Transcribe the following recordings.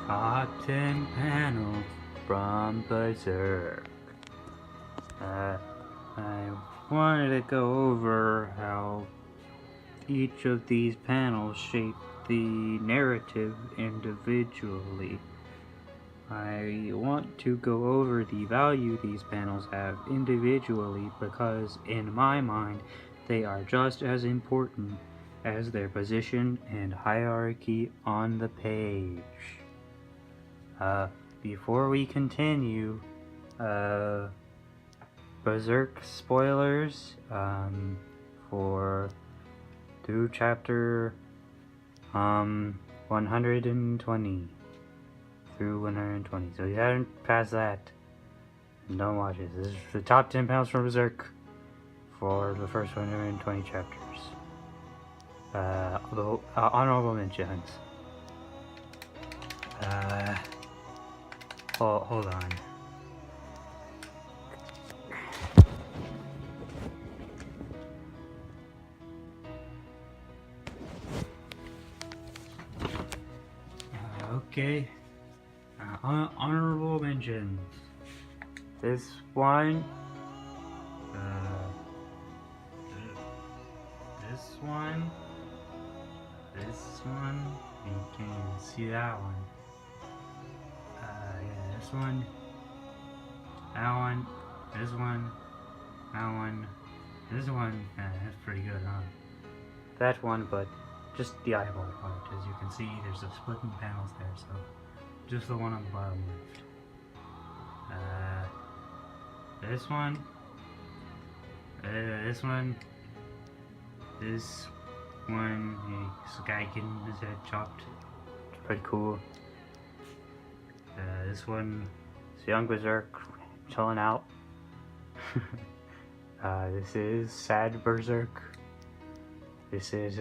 Top 10 panel from Berserk. I wanted to go over how each of these panels shape the narrative individually. I want to go over the value these panels have individually because, in my mind, they are just as important as their position and hierarchy on the page. Before we continue, Berserk spoilers, through chapter, 120 through 120. So if you haven't passed that, don't watch it. This is the top 10 panels from Berserk for the first 120 chapters. Honorable mentions. Hold on. Okay. Honorable mentions. This one. This one. This one. You can't even see that one. Yeah, this one. That one. This one. That one. This one. That's pretty good, huh? That one, but just the eyeball part. As you can see, there's a splitting panels there, so just the one on the bottom left. This one. This one. This one. This guy getting his head chopped. It's pretty cool. This one. It's young Berserk chilling out. This is sad Berserk. This is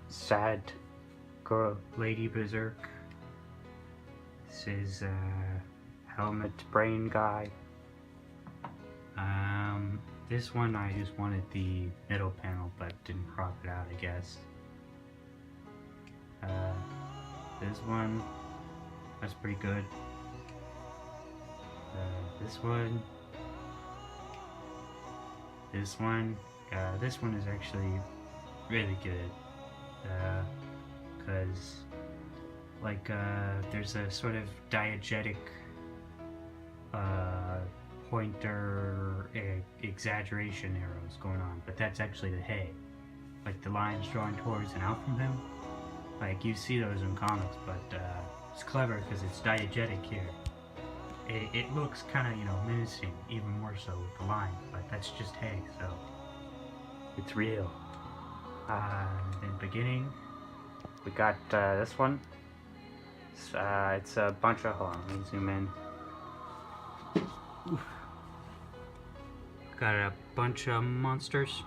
sad girl lady Berserk. This is helmet brain guy. This one I just wanted the middle panel but didn't crop it out, I guess. This one, that's pretty good. This one. This one is actually really good. Because there's a sort of diegetic pointer exaggeration arrows going on, but that's actually the hay. Like the lines drawing towards and out from him. Like you see those in comics, but it's clever because it's diegetic here. It looks kind of, menacing, even more so with the line, but that's just hay, so it's real. In the beginning, we got this one. It's a bunch of, hold on, let me zoom in. Oof. Got a bunch of monsters.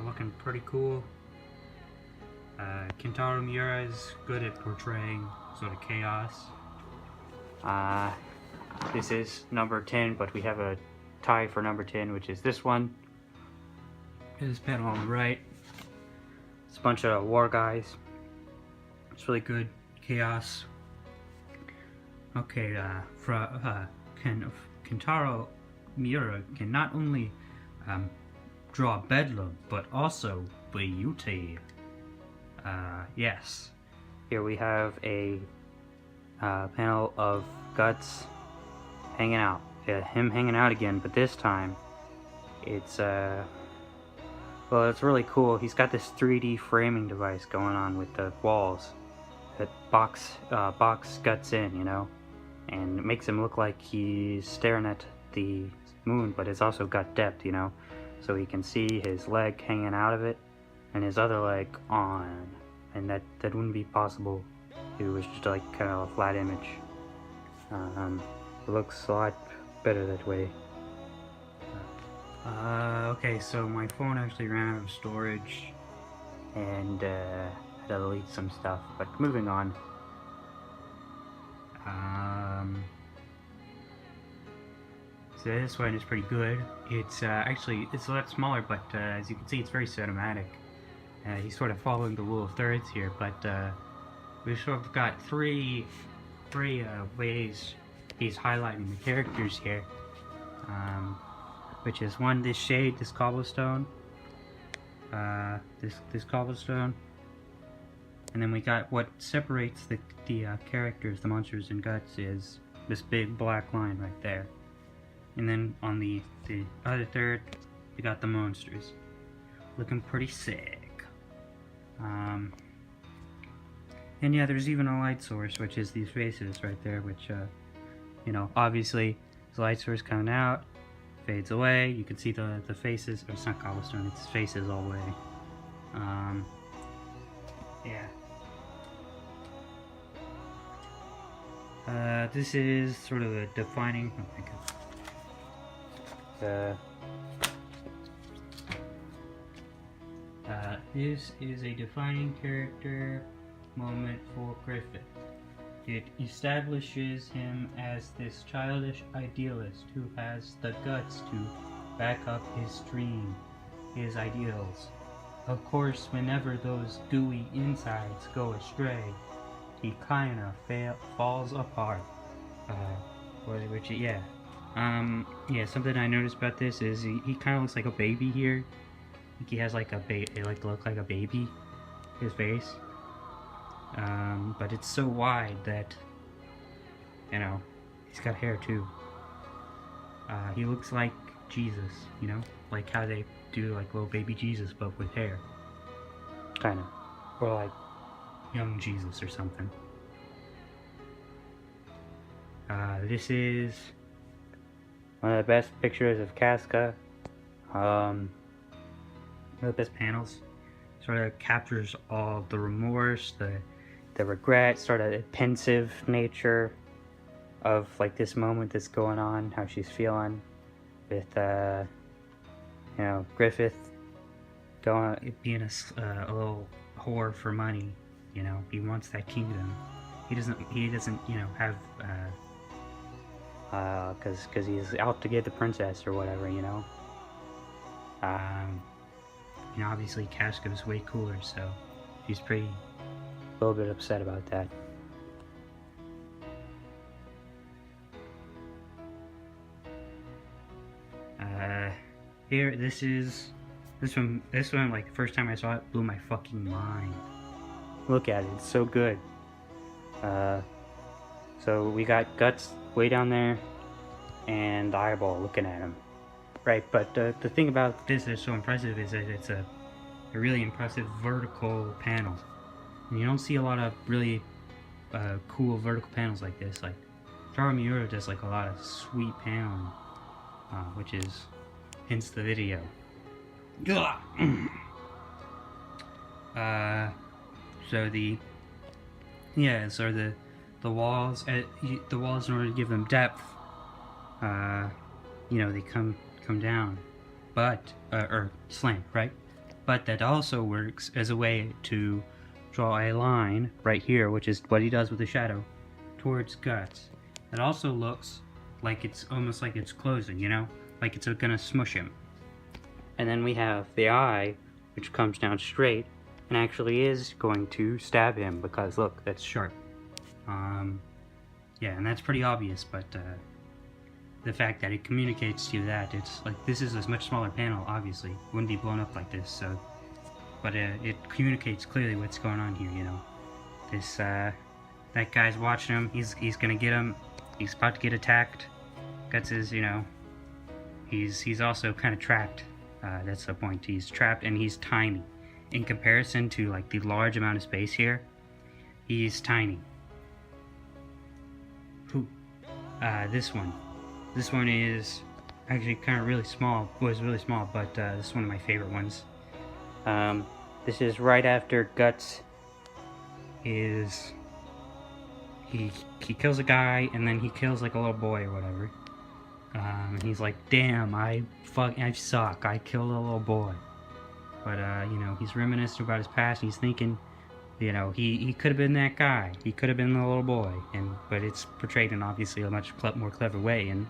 Looking pretty cool. Kentaro Miura is good at portraying sort of chaos. This is number 10, but we have a tie for number 10, which is this one. This panel on the right. It's a bunch of war guys. It's really good. Chaos. Okay, Kentaro Miura can not only draw Bedlam, but also beauty. Yes. Here we have a panel of Guts hanging out. Him hanging out again, but this time it's well, it's really cool. He's got this 3D framing device going on with the walls that box Guts in, and it makes him look like he's staring at the moon, but it's also got depth, so he can see his leg hanging out of it and his other leg on, and that wouldn't be possible if it was just like kind of a flat image. It looks a lot better that way. Okay, so my phone actually ran out of storage and had to delete some stuff, but moving on. So this one is pretty good. It's a lot smaller, but as you can see, it's very cinematic. He's sort of following the rule of thirds here, but we've sort of got three ways he's highlighting the characters here, which is one, this shade, this cobblestone, this cobblestone, and then we got what separates the characters, the monsters and guts, is this big black line right there, and then on the other third, we got the monsters, looking pretty sick. And yeah, there's even a light source, which is these faces right there, which, you know, obviously, the light source coming out, fades away, you can see the faces, or it's not cobblestone, it's faces all the way. Yeah. This is sort of a defining, this is a defining character moment for Griffith. It establishes him as this childish idealist who has the guts to back up his dream, his ideals. Of course, whenever those gooey insides go astray, he kinda falls apart. Yeah, something I noticed about this is he kind of looks like a baby here. I think he has like look like a baby, his face. But it's so wide that, you know, he's got hair too. He looks like Jesus, you know, like how they do like little baby Jesus but with hair. Kinda. Or like young Jesus or something. This is one of the best pictures of Casca. One of the best panels. Sort of captures all the remorse, the regret, sort of the pensive nature of like this moment that's going on, how she's feeling with you know, Griffith being a little whore for money. You know, he wants that kingdom. He doesn't you know, have because he's out to get the princess or whatever, you know. You know, obviously Casca's way cooler, so she's a little bit upset about that. Here, this one, like, the first time I saw it, blew my fucking mind. Look at it, it's so good. So we got Guts way down there, and the eyeball looking at him. Right, but the thing about this that's so impressive is that it's a really impressive vertical panel. And you don't see a lot of really cool vertical panels like this. Like, Taro Miura does like a lot of sweet paneling, which is hence the video. The walls, in order to give them depth, you know, they come down, but or slant, right? But that also works as a way to draw a line right here, which is what he does with the shadow, towards Guts. It also looks like it's almost like it's closing, you know, like it's gonna smush him. And then we have the eye, which comes down straight and actually is going to stab him, because look, that's sharp. Yeah, and that's pretty obvious, but the fact that it communicates to you that it's like, this is a much smaller panel, obviously wouldn't be blown up like this, so, but it communicates clearly what's going on here, you know. This that guy's watching him, he's gonna get him, he's about to get attacked. Guts is, you know, he's also kind of trapped. That's the point, he's trapped and he's tiny in comparison to like the large amount of space here. He's tiny. Who? This one is actually kind of really small. Was really small, but this is one of my favorite ones. This is right after Guts is he kills a guy and then he kills like a little boy or whatever. And he's like, damn, I suck. I killed a little boy. But you know, he's reminiscing about his past. And he's thinking, you know, he could have been that guy. He could have been the little boy. But it's portrayed in obviously a much more clever way. And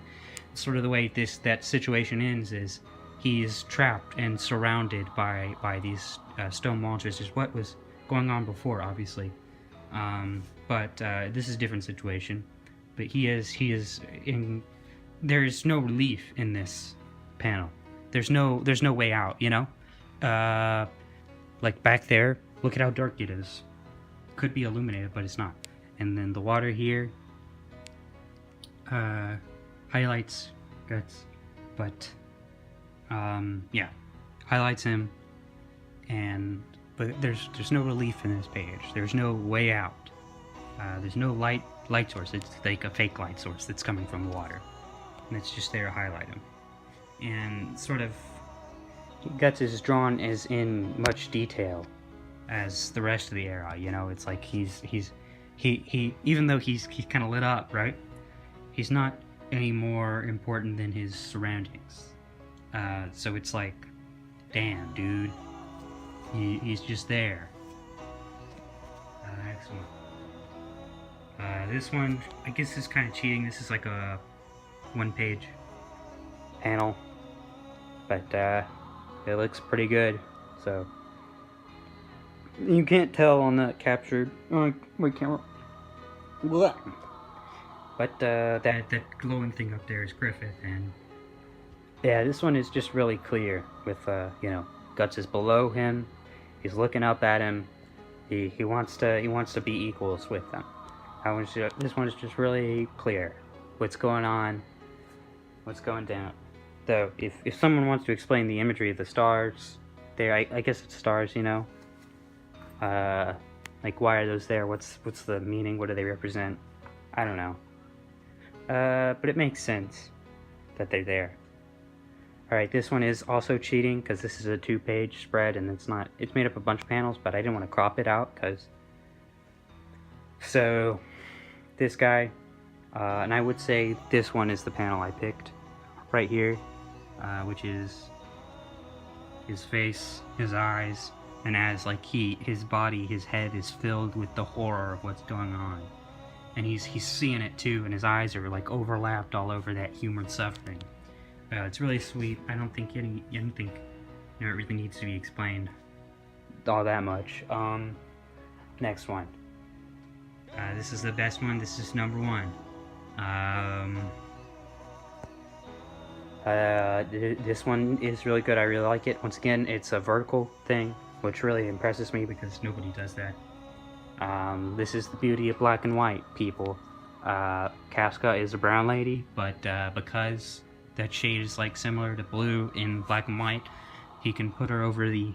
sort of the way that situation ends is he's trapped and surrounded by these stone walls, which is what was going on before, obviously. But this is a different situation. But he is in. There's no relief in this panel. There's no way out. You know, like back there. Look at how dark it is. Could be illuminated, but it's not. And then the water here highlights Guts, but yeah, highlights him. But there's no relief in this page. There's no way out. There's no light source. It's like a fake light source that's coming from the water, and it's just there to highlight him. And sort of, Guts is drawn as in much detail as the rest of the era. You know, it's like he even though he's kind of lit up, right? He's not any more important than his surroundings. So it's like, damn, dude. He's just there. Excellent. This one, I guess, is kind of cheating. This is like a one-page panel, but it looks pretty good. So you can't tell on the captured camera. But that glowing thing up there is Griffith, and yeah, this one is just really clear. With you know, Guts is below him. He's looking up at him. He wants to be equals with them. This one is just really clear. What's going on? What's going down? Though, if someone wants to explain the imagery of the stars, there, I guess it's stars, you know. Like, why are those there? What's the meaning? What do they represent? I don't know. But it makes sense that they're there. Alright, this one is also cheating because this is a 2-page spread and it's made up of a bunch of panels, but I didn't want to crop it out because. So, this guy, and I would say this one is the panel I picked right here, which is his face, his eyes, and as like his body, his head is filled with the horror of what's going on. And he's seeing it too, and his eyes are like overlapped all over that human suffering. It's really sweet. I don't think anything, you know, it really needs to be explained all that much. Next one. This is the best one. This is number 1. This one is really good. I really like it. Once again, it's a vertical thing, which really impresses me because nobody does that. This is the beauty of black and white, people. Casca is a brown lady, but because that shade is like similar to blue in black and white, he can put her over the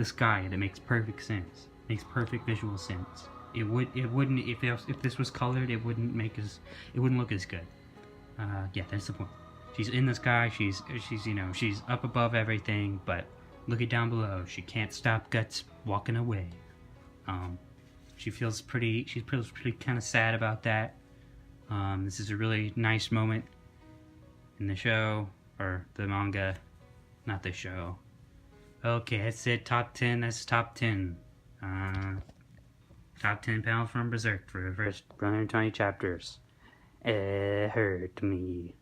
sky, and it makes perfect sense. Makes perfect visual sense. It wouldn't if this was colored, it wouldn't look as good. Yeah, that's the point. She's in the sky. She's you know, she's up above everything, but look at down below. She can't stop Guts walking away. She feels pretty kind of sad about that. This is a really nice moment in the show, or the manga, not the show. Okay, that's it. Top 10. That's top 10. Top 10 panels from Berserk for the first 120 chapters. It hurt me.